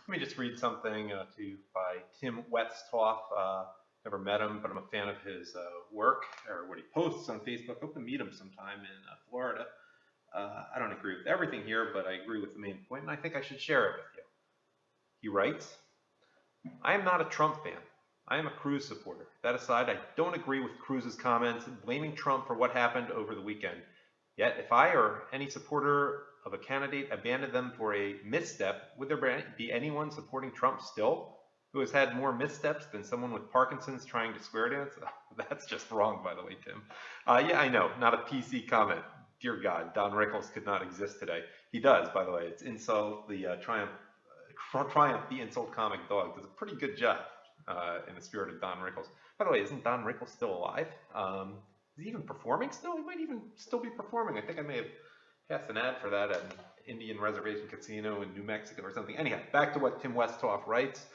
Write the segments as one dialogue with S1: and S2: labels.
S1: Let me just read something to you by Tim Westhoff. Never met him, but I'm a fan of his work or what he posts on Facebook. Hope to meet him sometime in Florida. I don't agree with everything here, but I agree with the main point, and I think I should share it with you. He writes, I am not a Trump fan. I am a Cruz supporter. That aside, I don't agree with Cruz's comments blaming Trump for what happened over the weekend. Yet, if I or any supporter of a candidate abandoned them for a misstep, would there be anyone supporting Trump still who has had more missteps than someone with Parkinson's trying to square dance? That's just wrong, by the way, Tim. Yeah, I know, not a PC comment. Dear God, Don Rickles could not exist today. He does, by the way. It's Insult, the Triumph, the Insult comic dog does a pretty good job in the spirit of Don Rickles. By the way, isn't Don Rickles still alive? Is he even performing still? He might even still be performing. I think I may have passed an ad for that at an Indian Reservation Casino in New Mexico or something. Anyhow, back to what Tim Westhoff writes.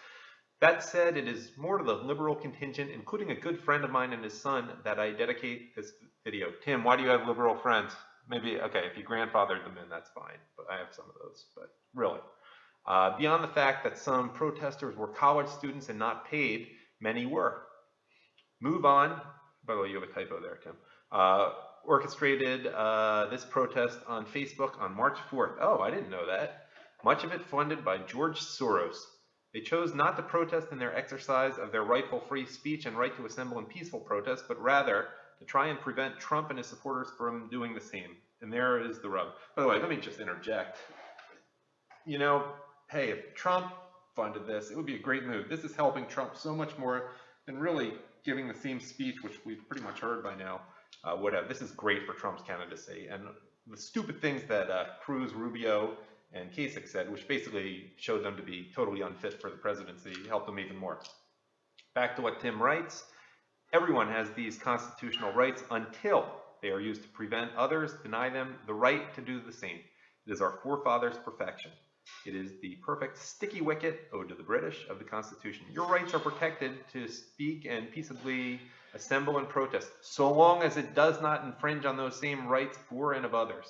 S1: That said, it is more to the liberal contingent, including a good friend of mine and his son, that I dedicate this video. Tim, why do you have liberal friends? Maybe, okay, if you grandfathered them in, that's fine, but I have some of those, but really. Beyond the fact that some protesters were college students and not paid, many were. Move on. By the way, you have a typo there, Tim. Orchestrated this protest on Facebook on March 4th. Oh, I didn't know that. Much of it funded by George Soros. They chose not to protest in their exercise of their rightful free speech and right to assemble in peaceful protest, but rather to try and prevent Trump and his supporters from doing the same. And there is the rub. By the way, let me just interject. You know, hey, if Trump funded this, it would be a great move. This is helping Trump so much more than really giving the same speech, which we've pretty much heard by now, would have. This is great for Trump's candidacy. And the stupid things that Cruz, Rubio, and Kasich said, which basically showed them to be totally unfit for the presidency, helped them even more. Back to what Tim writes. Everyone has these constitutional rights until they are used to prevent others, deny them the right to do the same. It is our forefathers' perfection. It is the perfect sticky wicket, ode to the British, of the Constitution. Your rights are protected to speak and peaceably assemble and protest, so long as it does not infringe on those same rights for and of others.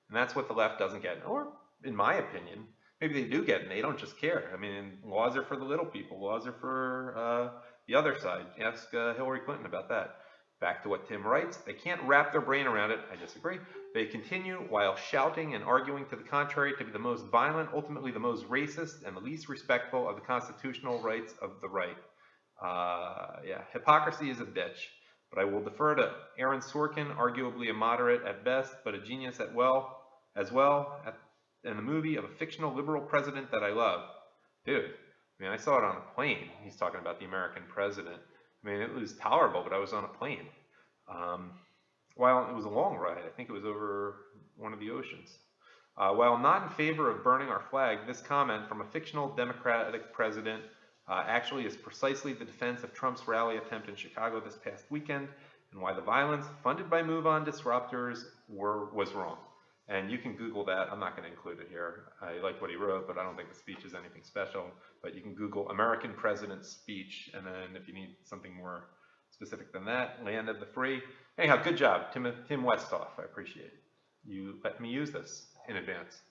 S1: And that's what the left doesn't get. Or, in my opinion, maybe they do get it and they don't just care. I mean, laws are for the little people. Laws are for the other side. Ask Hillary Clinton about that. Back to what Tim writes. They can't wrap their brain around it. I disagree. They continue, while shouting and arguing to the contrary, to be the most violent, ultimately the most racist, and the least respectful of the constitutional rights of the right. Yeah, hypocrisy is a bitch. But I will defer to Aaron Sorkin, arguably a moderate at best, but a genius as well, in the movie of a fictional liberal president that I love. Dude, I mean, I saw it on a plane. He's talking about the American president. I mean, it was tolerable, but I was on a plane. While it was a long ride, I think it was over one of the oceans. While not in favor of burning our flag, this comment from a fictional Democratic president actually is precisely the defense of Trump's rally attempt in Chicago this past weekend, and why the violence funded by Move On disruptors was wrong. And you can Google that. I'm not going to include it here. I like what he wrote, but I don't think the speech is anything special. But you can Google American President Speech, and then if you need something more specific than that, Land of the Free. Anyhow, good job, Tim Westhoff. I appreciate it. You let me use this in advance.